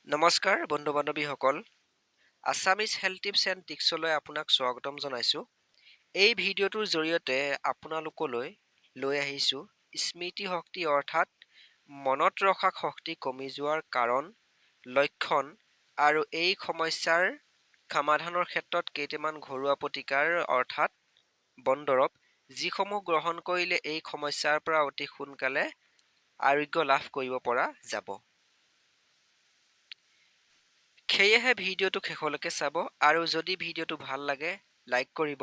নমস্কাৰ বন্ধু বান্ধৱীসকল Assamese health tips and টিক্সলৈ আপোনাক স্বাগতম জনাইছোঁ। এই ভিডিঅ'টোৰ জৰিয়তে আপোনালোকলৈ লৈ আহিছোঁ স্মৃতি শক্তি অৰ্থাৎ মনত ৰখা শক্তি কমি যোৱাৰ কাৰণ, লক্ষণ আৰু এই সমস্যাৰ সমাধানৰ ক্ষেত্ৰত কেইটামান ঘৰুৱা প্ৰতিকাৰ অৰ্থাৎ বনদৰৱ, যিসমূহ গ্ৰহণ কৰিলে এই সমস্যাৰ পৰা অতি সোনকালে আৰোগ্য লাভ কৰিব পৰা যাব। সেয়েহে ভিডিঅ'টো শেষলৈকে চাব আৰু যদি ভিডিঅ'টো ভাল লাগে লাইক কৰিব,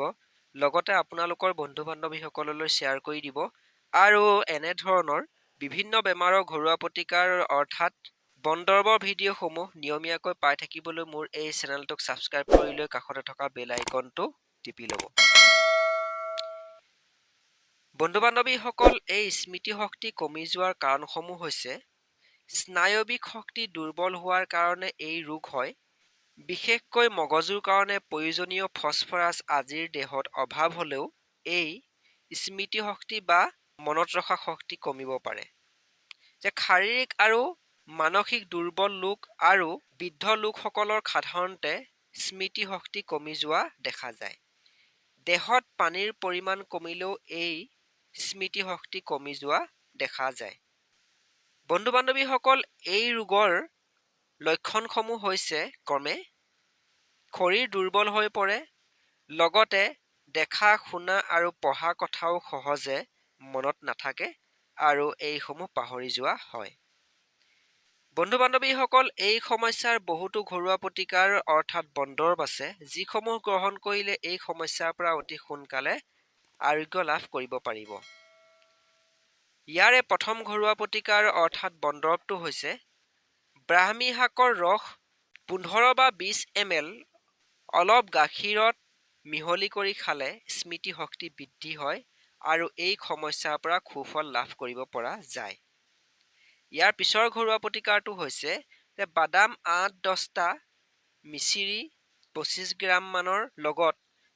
লগতে আপোনালোকৰ বন্ধু বান্ধৱীসকললৈ শ্বেয়াৰ কৰি দিব আৰু এনেধৰণৰ বিভিন্ন বেমাৰৰ ঘৰুৱা প্ৰতিকাৰ অৰ্থাৎ বনদৰৱৰ ভিডিঅ'সমূহ নিয়মীয়াকৈ পাই থাকিবলৈ মোৰ এই চেনেলটোক ছাবস্ক্ৰাইব কৰি লৈ কাষতে থকা বেল আইকনটো টিপি ল'ব। বন্ধু বান্ধৱীসকল, এই স্মৃতি শক্তি কমি যোৱাৰ কাৰণসমূহ হৈছে স্নায়ৱিক শক্তি দুৰ্বল হোৱাৰ কাৰণে এই ৰোগ হয়। বিশেষকৈ মগজুৰ কাৰণে প্ৰয়োজনীয় ফছফৰাছ আজিৰ দেহত অভাৱ হ'লেও এই স্মৃতি শক্তি বা মনত ৰখা শক্তি কমিব পাৰে। যে শাৰীৰিক আৰু মানসিক দুৰ্বল লোক আৰু বৃদ্ধ লোকসকলৰ সাধাৰণতে স্মৃতি শক্তি কমি যোৱা দেখা যায়। দেহত পানীৰ পৰিমাণ কমিলেও এই স্মৃতি শক্তি কমি যোৱা দেখা যায়। বন্ধু বান্ধৱীসকল, এই ৰোগৰ লক্ষণসমূহ হৈছে ক্ৰমে শৰীৰ দুৰ্বল হৈ পৰে, লগতে দেখা শুনা আৰু পঢ়া কথাও সহজে মনত নাথাকে আৰু এইসমূহ পাহৰি যোৱা হয়। বন্ধু বান্ধৱীসকল, এই সমস্যাৰ বহুতো ঘৰুৱা প্ৰতিকাৰ অৰ্থাৎ বনদৰৱ আছে, যিসমূহ গ্ৰহণ কৰিলে এই সমস্যাৰ পৰা অতি সোনকালে আৰোগ্য লাভ কৰিব পাৰিব। ইয়াৰে প্ৰথম ঘৰুৱা প্ৰতিকাৰ অৰ্থাৎ বনদৰৱটো হৈছে ব্ৰাহ্মী শাকৰ ৰস 15 বা 20 ml অলপ গাখীৰত মিহলি কৰি খালে স্মৃতি শক্তি বৃদ্ধি হয় আৰু এই সমস্যাৰ পৰা সুফল লাভ কৰিব পৰা যায়। ইয়াৰ পিছৰ ঘৰুৱা প্ৰতিকাৰটো হৈছে যে বাদাম 8-10টা মিচিৰি 25 গ্ৰাম মানৰ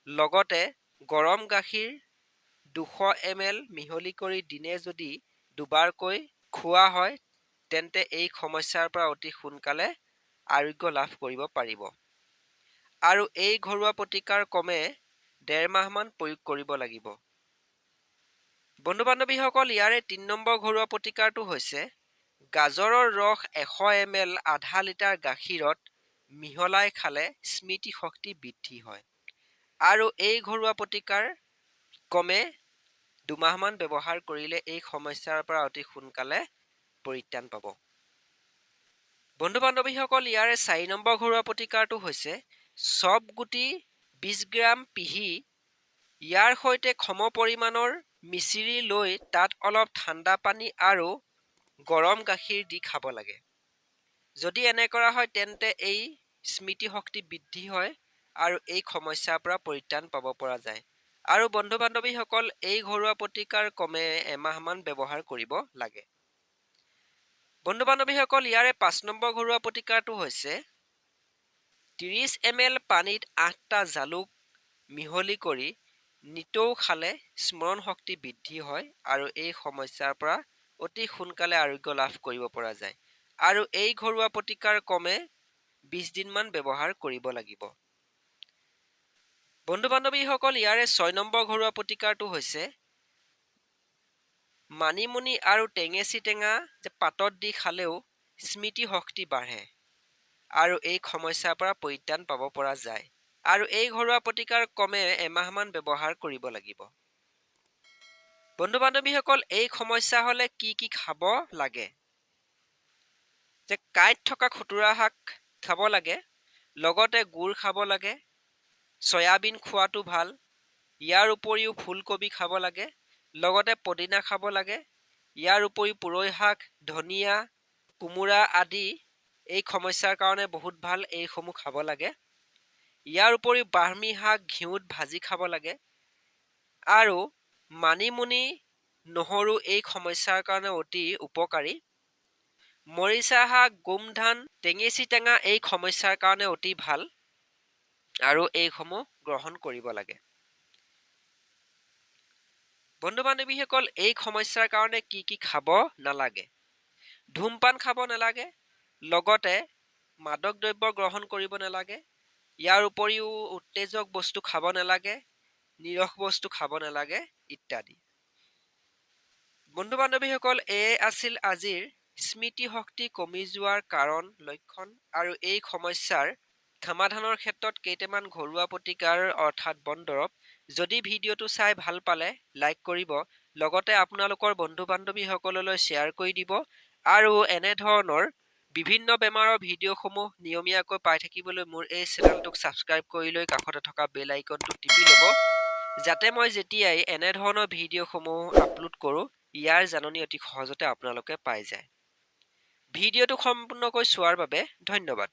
লগতে গৰম গাখীৰ 200 ml মিহলি কৰি দিনে যদি দুবাৰকৈ খোৱা হয় তেন্তে এই সমস্যাৰ পৰা অতি সোনকালে আৰোগ্য লাভ কৰিব পাৰিব আৰু এই ঘৰুৱা প্ৰতিকাৰ কমে 1.5 মাহমান প্ৰয়োগ কৰিব লাগিব। বন্ধু বান্ধৱীসকল, ইয়াৰে 3 নম্বৰ ঘৰুৱা প্ৰতিকাৰটো হৈছে গাজৰৰ ৰস 100 ml আধা লিটাৰ গাখীৰত মিহলাই খালে স্মৃতি শক্তি বৃদ্ধি হয় আৰু এই ঘৰুৱা প্ৰতিকাৰ কমে 2 মাহমান ব্যৱহাৰ কৰিলে এই সমস্যাৰ পৰা অতি সোনকালে পৰিত্ৰাণ পাব। বন্ধু বান্ধৱীসকল, ইয়াৰে 4 নম্বৰ ঘৰুৱা প্ৰতিকাৰটো হৈছে চব গুটি 20 গ্ৰাম পিহি ইয়াৰ সৈতে সম পৰিমাণৰ মিচিৰি লৈ তাত অলপ ঠাণ্ডা পানী আৰু গৰম গাখীৰ দি খাব লাগে। যদি এনে কৰা হয় তেন্তে এই স্মৃতি শক্তি বৃদ্ধি হয় আৰু এই সমস্যাৰ পৰা পৰিত্ৰাণ পাব পৰা যায়। আৰু বন্ধু বান্ধৱীসকল, এই ঘৰুৱা প্ৰতিকাৰ কমে 1 মাহমান ব্যৱহাৰ কৰিব লাগে। বন্ধু বান্ধৱীসকল, ইয়াৰে 5 নম্বৰ ঘৰুৱা প্ৰতিকাৰটো হৈছে 30 ml পানীত 8টা জালুক মিহলি কৰি নিতৌ খালে স্মৰণ শক্তি বৃদ্ধি হয় আৰু এই সমস্যাৰ পৰা অতি সোনকালে আৰোগ্য লাভ কৰিব পৰা যায় আৰু এই ঘৰুৱা প্ৰতিকাৰ কমে 20 দিনমান ব্যৱহাৰ কৰিব লাগিব। বন্ধু বান্ধৱীসকল, ইয়াৰে 6 নম্বৰ ঘৰুৱা প্ৰতিকাৰটো হৈছে মানিমুনি আৰু টেঙেচি টেঙা পাতত দি খালেও স্মৃতি শক্তি বাঢ়ে আৰু এই সমস্যাৰ পৰা পৰিত্ৰাণ পাব পৰা যায় আৰু এই ঘৰুৱা প্ৰতিকাৰ কমে 1 মাহমান ব্যৱহাৰ কৰিব লাগিব। বন্ধু বান্ধৱীসকল, এই সমস্যা হ'লে কি খাব লাগে? যে কাঁইট থকা খুতুৰা শাক খাব লাগে, লগতে গুড় খাব লাগে, সয়াবিন খোৱাটো ভাল। ইয়াৰ উপৰিও ফুলকবি খাব লাগে, লগতে পদিনা খাব লাগে। ইয়াৰ উপৰিও পুৰৈ শাক, ধনিয়া, কোমোৰা আদি এই সমস্যাৰ কাৰণে বহুত ভাল, এইসমূহ খাব লাগে। ইয়াৰ উপৰিও ব্ৰাহ্মী শাক ঘিউত ভাজি খাব লাগে আৰু মানিমুনি নহৰু এই সমস্যাৰ কাৰণে অতি উপকাৰী। মৰিচা শাক, গোমধান, টেঙেচি টেঙা এই সমস্যাৰ কাৰণে অতি ভাল আৰু এইসমূহ গ্ৰহণ কৰিব লাগে। বন্ধু বান্ধৱীসকল, এই সমস্যাৰ কাৰণে কি খাব নালাগে? ধূমপান খাব নালাগে, লগতে মাদক দ্ৰব্য গ্ৰহণ কৰিব নালাগে। ইয়াৰ উপৰিও উত্তেজক বস্তু খাব নালাগে, নিৰস বস্তু খাব নালাগে ইত্যাদি। বন্ধু বান্ধৱীসকল, এয়ে আছিল আজিৰ স্মৃতিশক্তি কমি যোৱাৰ কাৰণ, লক্ষণ আৰু এই সমস্যাৰ সমাধানৰ ক্ষেত্ৰত কেইটামান ঘৰুৱা প্ৰতিকাৰ অৰ্থাৎ বন দৰৱ। যদি ভিডিঅ'টো চাই ভাল পালে লাইক কৰিব, লগতে আপোনালোকৰ বন্ধু বান্ধৱীসকললৈ শ্বেয়াৰ কৰি দিব আৰু এনেধৰণৰ বিভিন্ন বেমাৰৰ ভিডিঅ'সমূহ নিয়মীয়াকৈ পাই থাকিবলৈ মোৰ এই চেনেলটোক ছাবস্ক্ৰাইব কৰি লৈ কাষতে থকা বেল আইকনটো টিপি ল'ব, যাতে মই যেতিয়াই এনেধৰণৰ ভিডিঅ'সমূহ আপলোড কৰোঁ ইয়াৰ জাননী অতি সহজতে আপোনালোকে পাই যায়। ভিডিঅ'টো সম্পূৰ্ণকৈ চোৱাৰ বাবে ধন্যবাদ।